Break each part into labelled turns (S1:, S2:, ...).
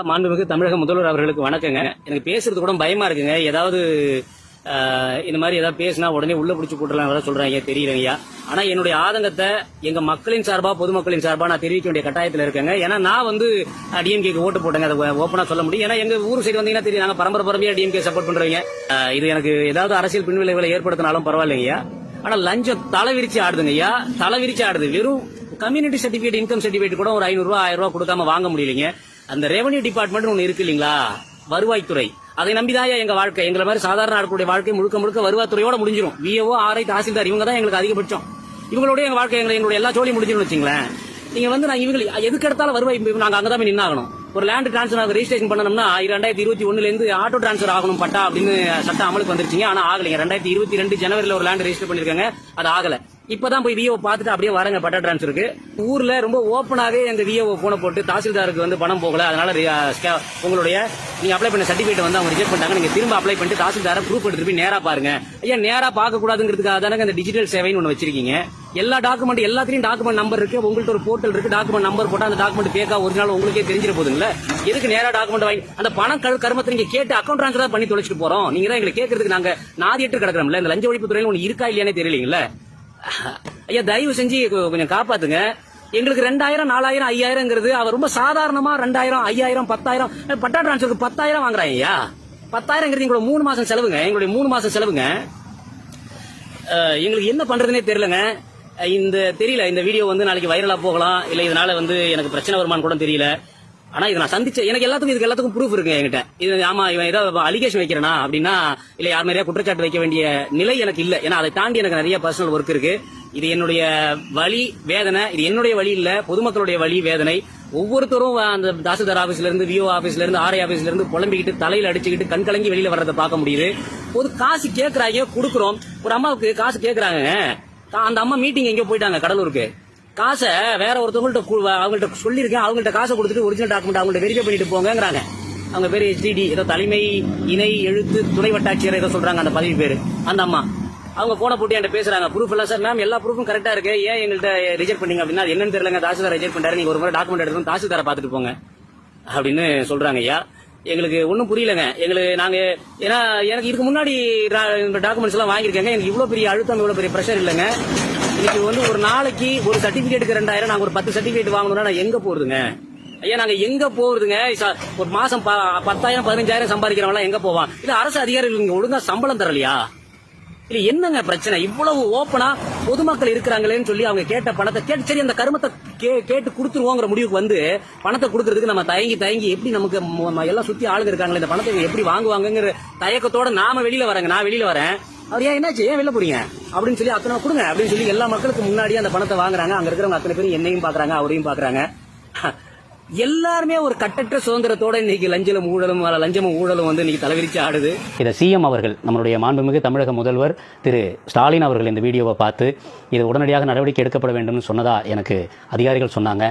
S1: மாண்புமிகு தமிழக முதல்வர் அவர்களுக்கு வணக்கங்க. எனக்கு பேசுறது கூட பயமா இருக்குங்க. ஏதாவது இந்த மாதிரி ஏதாவது பேசினா உடனே உள்ள பிடிச்சி போட்டுலாம் சொல்றாங்க தெரியலைங்கய்யா. ஆனா என்னுடைய ஆதங்கத்தை எங்க மக்களின் சார்பா பொதுமக்களின் சார்பா நான் தெரிவிக்க வேண்டிய கட்டாயத்தில் இருக்கேங்க. ஏன்னா நான் வந்து டிஎம்கேக்கு ஓட்டு போட்டேங்க, அதை ஓப்பனா சொல்ல முடியும். ஏன்னா எங்க ஊர் சைடு வந்தீங்கன்னா தெரியும், நாங்க பரம்பரையா டிஎம்கே சப்போர்ட் பண்றவங்க. இது எனக்கு ஏதாவது அரசியல் பின்விளைவுகளை ஏற்படுத்தினாலும் பரவாயில்லைங்கய்யா. ஆனா லஞ்சம் தலைவிரிச்சு ஆடுதுங்கய்யா, தலைவிரிச்சு ஆடுது. வெறும் கம்யூனிட்டி சர்டிபிகேட், இன்கம் சர்டிபிகேட் கூட ஒரு 500 ரூபாய் 1000 ரூபாய் கொடுக்காம வாங்க முடியலைங்க. அந்த ரெவன்யூ டிபார்ட்மெண்ட் ஒண்ணு இருக்கு இல்லீங்களா, வருவாய்த்துறை, அதை நம்பிதான் எங்க வாழ்க்கை. எங்களை மாதிரி சாதாரண ஆட்களுடைய வாழ்க்கை முழுக்க முழுக்க வருவாய்த்துறையோட முடிஞ்சிடும். விஏஓ, ஆர்ஐ, தாசில்தார் இவங்க தான் எங்களுக்கு அதிகபட்சம். இவங்களோட எங்க வாழ்க்கை எங்களுடைய எல்லா ஜோலியும் முடிஞ்சிடும் வச்சுங்களேன். நீங்க வந்து நான் இவங்க எதுக்கு எடுத்தாலும் வருவாய் நாங்க அங்கதான் போய் நின்னாகணும். ஒரு லேண்ட் டிரான்ஸ்ஃபர் ரெஜிஸ்ட்ரேஷன் பண்ணணும்னா 2021 இருந்து ஆட்டோ டிரான்ஸ்ஃபர் ஆகணும் பட்டா அப்படின்னு சட்டம் அமலுக்கு வந்துருச்சுங்க. ஆனா ஆகலைங்க. 2022 ஜனவரியில் ஒரு லேண்ட் ரெஜிஸ்டர் பண்ணிருக்காங்க, அது ஆகல. இப்பதான் போய் விஏஓ பார்த்துட்டு அப்படியே வரங்க பட்டா டிரான்ஸ்ஃபருக்கு. ஊர்ல ரொம்ப ஓப்பனாவே எங்க விஏஓ போன போட்டு தாசில்தாருக்கு வந்து பணம் போகல, அதனால உங்களுடைய நீங்க அப்ளை பண்ண சர்டிபிகேட் வந்து அவங்க ரிஜெக்ட் பண்ணிட்டாங்க. நீங்க திரும்ப அப்ளை பண்ணிட்டு தாசில்தார ப்ரூஃப் எடுத்துட்டு போய் நேரா பாருங்க. ஐயா, நேரா பார்க்க கூடாதுங்கிறதுக்காக தானே இந்த டிஜிட்டல் சேவைன்னு ஒண்ணு வச்சிருக்கீங்க. எல்லா டாக்குமெண்ட் எல்லாத்திலையும் டாக்குமெண்ட் நம்பர் இருக்கு. உங்கள்ட்ட ஒரு போர்ட்டல் இருக்கு, டாக்குமெண்ட் நம்பர் போட்டா அந்த டாக்குமெண்ட் பேக்கா ஒரிஜினல் உங்களுக்கே தெரிஞ்சிட போதுங்களா. எதுக்கு நேரா டாக்குமெண்ட் வாங்கி அந்த பணம் கருமத்தை நீங்க கேட்டு அக்கௌண்ட் ட்ரான்ஸ்ஃபர் பண்ணி தொலைச்சிட்டு போறோம். நீங்க தான் எங்களை கேட்கறதுக்கு நாங்க நாதியற்று கிடக்கிறோம்ல. இந்த லஞ்ச ஒழிப்பு துறையில ஒண்ணு இருக்கா இல்லையானே தெரியலீங்களா. ஐயா, தயவு செஞ்சு கொஞ்சம் காப்பாத்துங்க. எங்களுக்கு 2000, 4000, 5000ங்கிறது அவர் ரொம்ப சாதாரணமா 2000, 5000, 10,000 பட்டா டிரான்ஸ்ஃபருக்கு 10,000 வாங்குறாங்க. ஐயா, 10,000ங்கிறது எங்களோட 3 மாசம் செலவுங்க. எங்களுடைய 3 மாசம் செலவுங்க. எங்களுக்கு என்ன பண்றதுனே தெரியலங்க. தெரியல, இந்த வீடியோ வந்து நாளைக்கு வைரலா போகலாம், இல்ல இதனால வந்து எனக்கு பிரச்சனை வருமானு கூட தெரியல. ஆனா இதை நான் சந்திச்ச எனக்கு எல்லாத்துக்கும் ப்ரூஃப் இருக்கு என்கிட்ட. இது ஆமா இவன் ஏதாவது அலிகேஷன் வைக்கிறனா அப்படின்னா, இல்ல யார் மாதிரியா குற்றச்சாட்டு வைக்க வேண்டிய நிலை எனக்கு இல்ல. ஏன்னா அதை தாண்டி எனக்கு நிறைய பர்சனல் ஒர்க் இருக்கு. இது என்னுடைய வலி வேதனை, இது என்னுடைய வழி இல்ல, பொதுமக்களுடைய வழி வேதனை. ஒவ்வொருத்தரும் அந்த தாசில்தார் ஆபீஸ்ல இருந்து, விஓ ஆபீஸ்ல இருந்து, ஆர்ஐ ஆபீஸ்ல இருந்து புலம்பிக்கிட்டு தலையில அடிச்சுக்கிட்டு கண் கலங்கி வெளியில வர்றதை பார்க்க முடியுது. ஒரு காசு கேட்கறாங்க, கொடுக்குறோம். ஒரு அம்மாவுக்கு காசு கேட்கறாங்க, அந்த அம்மா மீட்டிங் எங்கேயோ போயிட்டாங்க கடலூருக்கு. காசை வேற அவங்கள்ட்ட சொல்லியிருக்கேன், அவங்கள்ட்ட காசை கொடுத்துட்டு ஒரிஜினல் டாக்குமெண்ட் அவங்கள்ட்ட வெரிஃபை பண்ணிட்டு போங்கிறாங்க. அவங்க பேரு HDD, ஏதோ தலைமை இணை எழுத்து துணை வட்டாட்சியர் ஏதோ சொல்றாங்க அந்த பதவி பேரு. அந்த அம்மா அவங்க போன போட்டு என்கிட்ட பேசுறாங்க, ப்ரூஃப் எல்லாம் சார் மேம் எல்லா ப்ரூஃபும் கரெக்டா இருக்கு, ஏன் எங்கள்கிட்ட ரிஜெக்ட் பண்ணீங்க அப்படின்னா, என்னன்னு தெரியலங்க, தாசில்தார் ரிஜெக்ட் பண்ணாரு, நீங்க ஒரு முறை டாக்குமெண்ட் எடுத்து தாசில்தாரை பாத்துட்டு போங்க அப்படின்னு சொல்றாங்க. ஐயா, எங்களுக்கு ஒன்னும் புரியலங்க. நாங்க ஏன்னா எனக்கு இதுக்கு முன்னாடி டாக்குமெண்ட்ஸ் எல்லாம் வாங்கியிருக்கேங்க. எனக்கு இவ்வளவு பெரிய அழுத்தம், இவ்வளவு பெரிய பிரஷர் இல்லைங்க. இன்னைக்கு வந்து ஒரு நாளைக்கு ஒரு சர்டிபிகேட்டுக்கு 2000, நாங்க ஒரு 10 சர்டிபிகேட் வாங்கணும்னா நான் எங்க போறதுங்க? ஐயா, நாங்க எங்க போறதுங்க? ஒரு மாசம் 10,000, 15,000 சம்பாதிக்கிறவங்க எங்க போவான்? இல்ல அரசு அதிகாரிகள் ஒழுங்கா சம்பளம் தரலையா? இல்ல என்னங்க பிரச்சனை? இவ்வளவு ஓப்பனா பொதுமக்கள் இருக்கிறாங்களேன்னு சொல்லி அவங்க கேட்ட பணத்தை கேட்டு சரி அந்த கருமத்தை கேட்டு கொடுத்துருவோங்கிற முடிவுக்கு வந்து பணத்தை கொடுக்கறதுக்கு நம்ம தயங்கி எப்படி நமக்கு எல்லாம் சுத்தி ஆளுங்க இருக்காங்களே, இந்த பணத்தை எப்படி வாங்குவாங்கிற தயக்கத்தோட நாம வெளியில வரேங்க. நான் வெளியில வரேன், அவர் ஏன் என்னாச்சு, ஏன் வெளில போறீங்க அப்படின்னு சொல்லி அத்தனை கொடுங்க அப்படின்னு சொல்லி எல்லா மக்களுக்கு முன்னாடியே அந்த பணத்தை வாங்குறாங்க. அங்க இருக்கிறவங்க அத்தனை பேரும் என்னையும் பாக்குறாங்க, அவரையும் பாக்குறாங்க. எல்லாருமே ஒரு கட்டற்ற சுதந்திரத்தோட இன்னைக்கு லஞ்சமும் ஊழலும் வந்து இன்னைக்கு தலைவிரிச்சு ஆடுது. இதை சிஎம் அவர்கள், நம்மளுடைய மாண்புமிகு தமிழக முதல்வர் திரு ஸ்டாலின் அவர்கள் இந்த வீடியோவை பார்த்து இது உடனடியாக நடவடிக்கை எடுக்கப்பட வேண்டும் சொன்னதா எனக்கு அதிகாரிகள் சொன்னாங்க.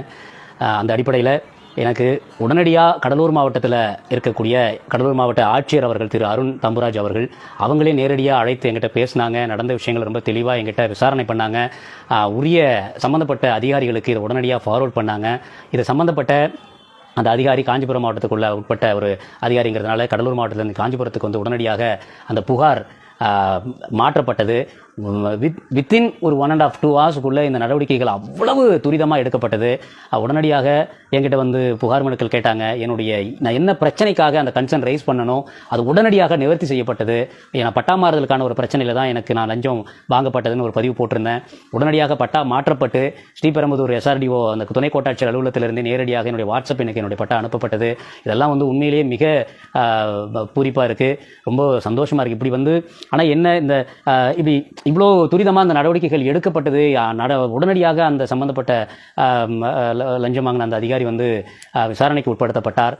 S1: அந்த அடிப்படையில் எனக்கு உடனடியாக கடலூர் மாவட்டத்தில் இருக்கக்கூடிய கடலூர் மாவட்ட ஆட்சியர் அவர்கள் திரு அருண் தம்புராஜ் அவர்கள் அவங்களே நேரடியாக அழைத்து எங்கிட்ட பேசினாங்க. நடந்த விஷயங்கள் ரொம்ப தெளிவாக எங்கிட்ட விசாரணை பண்ணாங்க. உரிய சம்பந்தப்பட்ட அதிகாரிகளுக்கு இதை உடனடியாக ஃபார்வர்ட் பண்ணாங்க. இது சம்பந்தப்பட்ட அந்த அதிகாரி காஞ்சிபுரம் மாவட்டத்துக்குள்ள உட்பட்ட ஒரு அதிகாரிங்கிறதுனால கடலூர் மாவட்டத்திலிருந்து காஞ்சிபுரத்துக்கு வந்து உடனடியாக அந்த புகார் மாற்றப்பட்டது. வித்தின் ஒரு 1.5 to 2 hours இந்த நடவடிக்கைகள் அவ்வளவு துரிதமாக எடுக்கப்பட்டது. உடனடியாக என்கிட்ட வந்து புகார் மனுக்கள் கேட்டாங்க. நான் என்ன பிரச்சனைக்காக அந்த கன்சர்ன் ரைஸ் பண்ணணும், அது உடனடியாக நிவர்த்தி செய்யப்பட்டது. ஏன்னா பட்டா மாறுதலுக்கான ஒரு பிரச்சனையில் தான் நான் லஞ்சம் வாங்கப்பட்டதுன்னு ஒரு பதிவு போட்டிருந்தேன். உடனடியாக பட்டா மாற்றப்பட்டு ஸ்ரீபெரும்புதூர் SRDO அந்த துணை கோட்டாட்சியர் அலுவலகத்திலிருந்து நேரடியாக என்னுடைய வாட்ஸ்அப் எனக்கு என்னுடைய பட்டா அனுப்பப்பட்டது. இதெல்லாம் வந்து உண்மையிலேயே மிக பூரிப்பாக இருக்குது, ரொம்ப சந்தோஷமாக இருக்குது. இப்படி வந்து ஆனால் என்ன இப்படி இவ்வளோ துரிதமாக அந்த நடவடிக்கைகள் எடுக்கப்பட்டது. உடனடியாக அந்த சம்பந்தப்பட்ட லஞ்சம் வாங்கின அந்த அதிகாரி வந்து விசாரணைக்கு உட்படுத்தப்பட்டார்.